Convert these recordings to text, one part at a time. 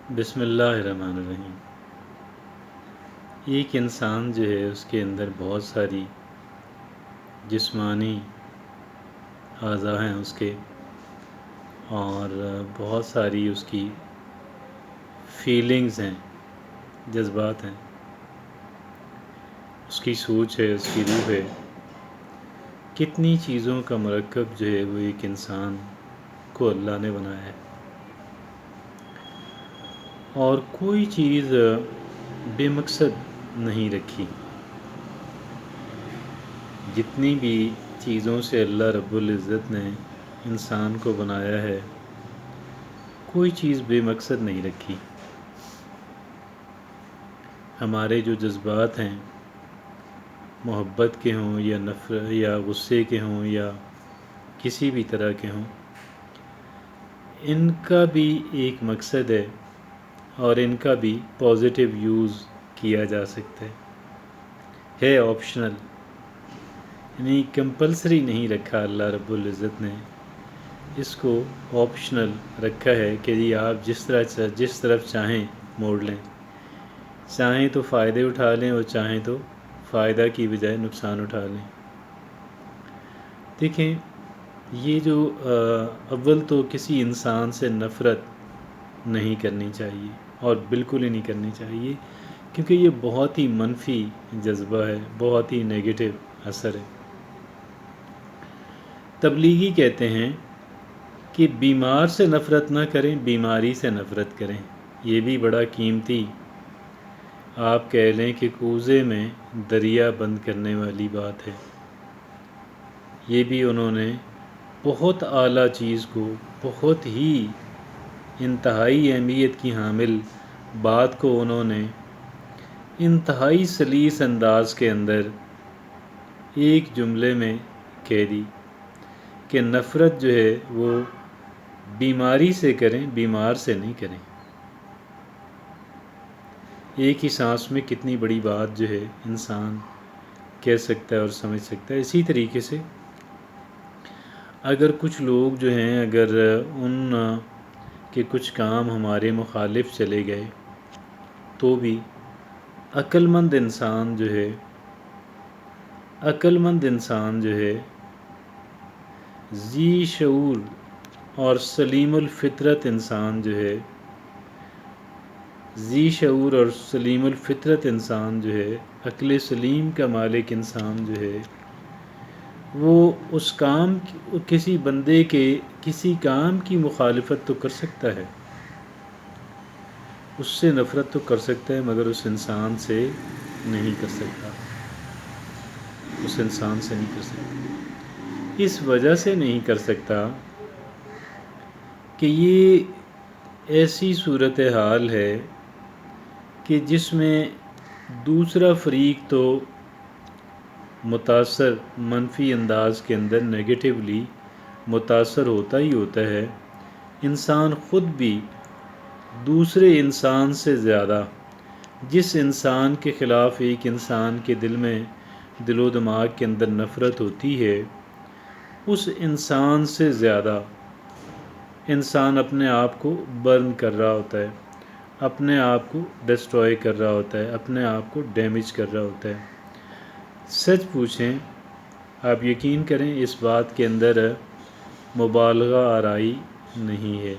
بسم اللہ الرحمن الرحیم۔ ایک انسان جو ہے اس کے اندر بہت ساری جسمانی اعضاء ہیں اس کے، اور بہت ساری اس کی فیلنگز ہیں، جذبات ہیں، اس کی سوچ ہے، اس کی روح ہے۔ کتنی چیزوں کا مرکب جو ہے وہ ایک انسان کو اللہ نے بنایا ہے، اور کوئی چیز بے مقصد نہیں رکھی۔ جتنی بھی چیزوں سے اللہ رب العزت نے انسان کو بنایا ہے، کوئی چیز بے مقصد نہیں رکھی۔ ہمارے جو جذبات ہیں، محبت کے ہوں یا نفرت یا غصے کے ہوں یا کسی بھی طرح کے ہوں، ان کا بھی ایک مقصد ہے، اور ان کا بھی پازیٹیو یوز کیا جا سکتا ہے آپشنل، یعنی کمپلسری نہیں رکھا اللہ رب العزت نے، اس کو آپشنل رکھا ہے کہ جی آپ جس طرف چاہیں موڑ لیں، چاہیں تو فائدے اٹھا لیں اور چاہیں تو فائدہ کی بجائے نقصان اٹھا لیں۔ دیکھیں، یہ جو اول تو کسی انسان سے نفرت نہیں کرنی چاہیے، اور بالکل ہی نہیں کرنی چاہیے، کیونکہ یہ بہت ہی منفی جذبہ ہے، بہت ہی نیگیٹو اثر ہے۔ تبلیغی کہتے ہیں کہ بیمار سے نفرت نہ کریں، بیماری سے نفرت کریں۔ یہ بھی بڑا قیمتی، آپ کہہ لیں کہ کوزے میں دریا بند کرنے والی بات ہے۔ یہ بھی انہوں نے بہت اعلیٰ چیز کو، بہت ہی انتہائی اہمیت کی حامل بات کو انہوں نے انتہائی سلیس انداز کے اندر ایک جملے میں کہہ دی کہ نفرت جو ہے وہ بیماری سے کریں، بیمار سے نہیں کریں۔ ایک ہی سانس میں کتنی بڑی بات جو ہے انسان کہہ سکتا ہے اور سمجھ سکتا ہے۔ اسی طریقے سے اگر کچھ لوگ جو ہیں، اگر ان کے کچھ کام ہمارے مخالف چلے گئے، تو بھی عقل مند انسان جو ہے ذی شعور اور سلیم الفطرت انسان جو ہے، عقل سلیم کا مالک انسان جو ہے، وہ اس کام، کسی بندے کے کسی کام کی مخالفت تو کر سکتا ہے، اس سے نفرت تو کر سکتا ہے، مگر اس انسان سے نہیں کر سکتا، اس وجہ سے نہیں کر سکتا کہ یہ ایسی صورتحال ہے کہ جس میں دوسرا فریق تو متاثر، منفی انداز کے اندر نیگیٹیولی متاثر ہوتا ہی ہوتا ہے، انسان خود بھی دوسرے انسان سے زیادہ، جس انسان کے خلاف ایک انسان کے دل و دماغ کے اندر نفرت ہوتی ہے، اس انسان سے زیادہ انسان اپنے آپ کو برن کر رہا ہوتا ہے، اپنے آپ کو ڈسٹروائے کر رہا ہوتا ہے، اپنے آپ کو ڈیمیج کر رہا ہوتا ہے۔ سچ پوچھیں، آپ یقین کریں، اس بات کے اندر مبالغہ آرائی نہیں ہے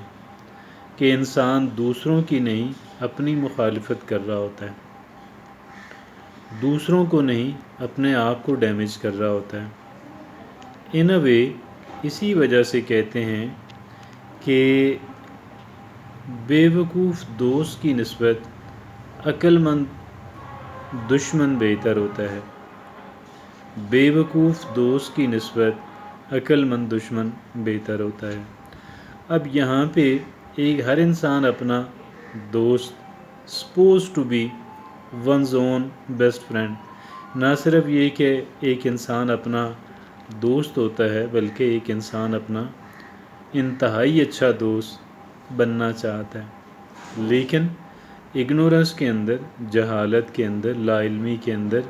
کہ انسان دوسروں کی نہیں، اپنی مخالفت کر رہا ہوتا ہے، دوسروں کو نہیں، اپنے آپ کو ڈیمیج کر رہا ہوتا ہے۔ ان اے وے، اسی وجہ سے کہتے ہیں کہ بے وقوف دوست کی نسبت عقل مند دشمن بہتر ہوتا ہے، بے وقوف دوست کی نسبت عقل مند دشمن بہتر ہوتا ہے۔ اب یہاں پہ ہر انسان اپنا دوست، suppose to be one's own best friend, نہ صرف یہ کہ ایک انسان اپنا دوست ہوتا ہے، بلکہ ایک انسان اپنا انتہائی اچھا دوست بننا چاہتا ہے، لیکن اگنورنس کے اندر، جہالت کے اندر، لا علمی کے اندر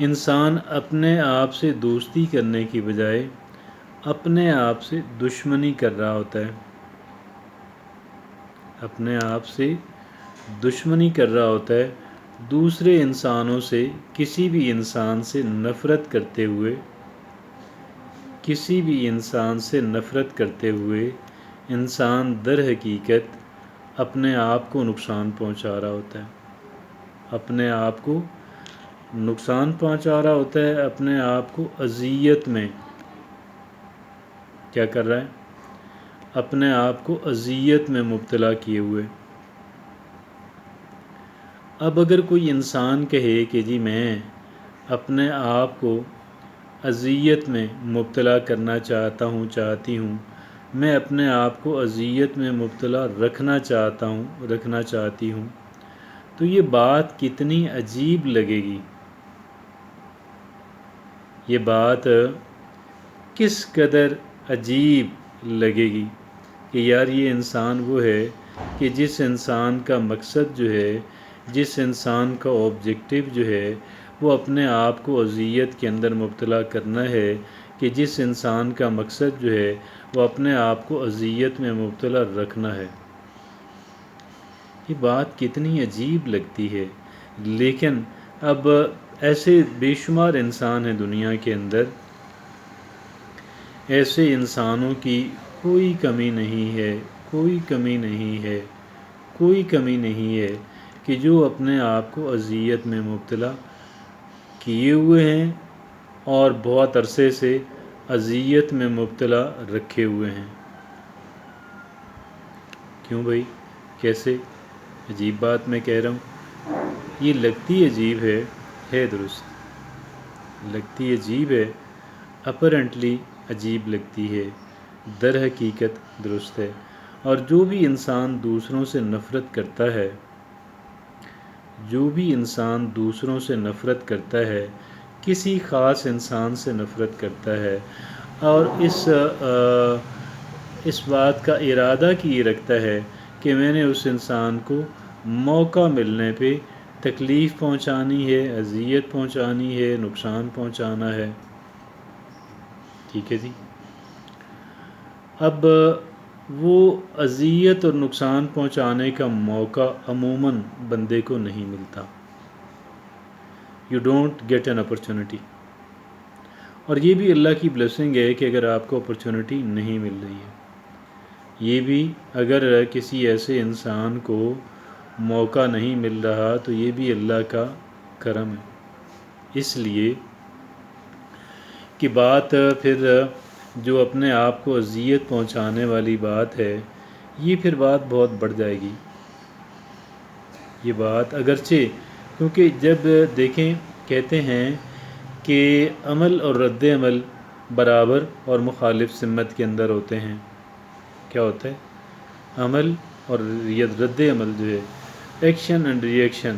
انسان اپنے آپ سے دوستی کرنے کی بجائے اپنے آپ سے دشمنی کر رہا ہوتا ہے۔ اپنے آپ سے دشمنی کر رہا ہوتا ہے، دوسرے انسانوں سے، کسی بھی انسان سے نفرت کرتے ہوئے، کسی بھی انسان سے نفرت کرتے ہوئے انسان در حقیقت اپنے آپ کو نقصان پہنچا رہا ہوتا ہے، اپنے آپ کو نقصان پہنچا رہا ہوتا ہے، اپنے آپ کو اذیت میں کیا کر رہا ہے، اپنے آپ کو اذیت میں مبتلا کیے ہوئے۔ اب اگر کوئی انسان کہے کہ جی میں اپنے آپ کو اذیت میں مبتلا کرنا چاہتا ہوں، چاہتی ہوں، میں اپنے آپ کو اذیت میں مبتلا رکھنا چاہتا ہوں، رکھنا چاہتی ہوں، تو یہ بات کتنی عجیب لگے گی، یہ بات کس قدر عجیب لگے گی کہ یار یہ انسان وہ ہے کہ جس انسان کا مقصد جو ہے، جس انسان کا آبجیکٹو جو ہے وہ اپنے آپ کو اذیت کے اندر مبتلا کرنا ہے، کہ جس انسان کا مقصد جو ہے وہ اپنے آپ کو اذیت میں مبتلا رکھنا ہے۔ یہ بات کتنی عجیب لگتی ہے، لیکن اب ایسے بے شمار انسان ہیں دنیا کے اندر، ایسے انسانوں کی کوئی کمی نہیں ہے، کوئی کمی نہیں ہے، کوئی کمی نہیں ہے کہ جو اپنے آپ کو اذیت میں مبتلا کیے ہوئے ہیں اور بہت عرصے سے اذیت میں مبتلا رکھے ہوئے ہیں۔ کیوں بھائی، کیسے؟ عجیب بات میں کہہ رہا ہوں، یہ لگتی عجیب ہے درست، لگتی عجیب ہے، اپرنٹلی عجیب لگتی ہے، در حقیقت درست ہے۔ اور جو بھی انسان دوسروں سے نفرت کرتا ہے، جو بھی انسان دوسروں سے نفرت کرتا ہے، کسی خاص انسان سے نفرت کرتا ہے اور اس بات کا ارادہ کیے رکھتا ہے کہ میں نے اس انسان کو موقع ملنے پہ تکلیف پہنچانی ہے، اذیت پہنچانی ہے، نقصان پہنچانا ہے، ٹھیک ہے جی، اب وہ اذیت اور نقصان پہنچانے کا موقع عموماً بندے کو نہیں ملتا، you don't get an opportunity. اور یہ بھی اللہ کی بلیسنگ ہے کہ اگر آپ کو اپرچونٹی نہیں مل رہی ہے، یہ بھی اگر کسی ایسے انسان کو موقع نہیں مل رہا تو یہ بھی اللہ کا کرم ہے، اس لیے کہ بات پھر جو اپنے آپ کو اذیت پہنچانے والی بات ہے، یہ پھر بات بہت بڑھ جائے گی، یہ بات اگرچہ، کیونکہ جب دیکھیں کہتے ہیں کہ عمل اور رد عمل برابر اور مخالف سمت کے اندر ہوتے ہیں، کیا ہوتا ہے؟ عمل اور رد عمل جو ہے، action and reaction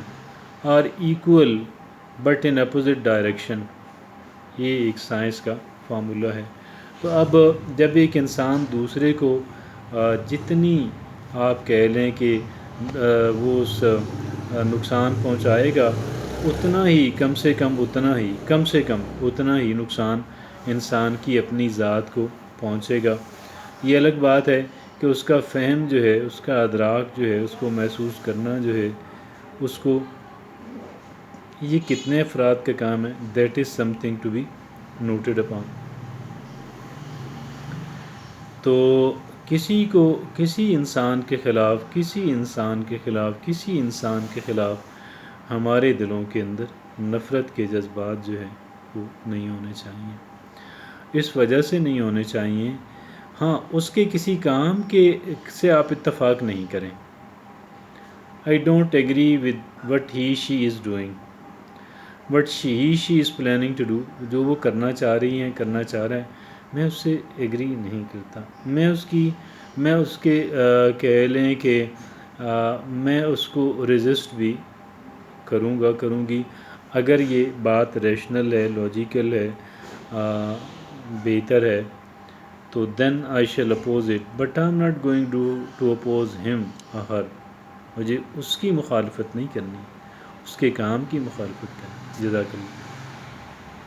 are equal but in opposite direction, یہ ایک سائنس کا فارمولا ہے۔ تو اب جب ایک انسان دوسرے کو جتنی آپ کہہ لیں کہ وہ اس نقصان پہنچائے گا، اتنا ہی کم سے کم اتنا ہی نقصان انسان کی اپنی ذات کو پہنچے گا۔ یہ الگ بات ہے کہ اس کا فہم جو ہے، اس کا ادراک جو ہے، اس کو محسوس کرنا جو ہے، اس کو، یہ کتنے افراد کا کام ہے، that is something to be noted upon. تو کسی انسان کے خلاف ہمارے دلوں کے اندر نفرت کے جذبات جو ہیں وہ نہیں ہونے چاہیے، اس وجہ سے نہیں ہونے چاہیے، ہاں اس کے کسی کام سے آپ اتفاق نہیں کریں، I don't agree with what she is doing, what she is planning to do، جو وہ کرنا چاہ رہی ہیں، کرنا چاہ رہا ہے، میں اس سے ایگری نہیں کرتا، میں اس کے کہہ لیں کہ میں اس کو ریزسٹ بھی کروں گی اگر یہ بات ریشنل ہے، لاجیکل ہے، بہتر ہے، تو then I shall oppose it, but I'm not going to oppose him or her، مجھے اس کی مخالفت نہیں کرنی، اس کے کام کی مخالفت کرنی۔ جزاک اللہ۔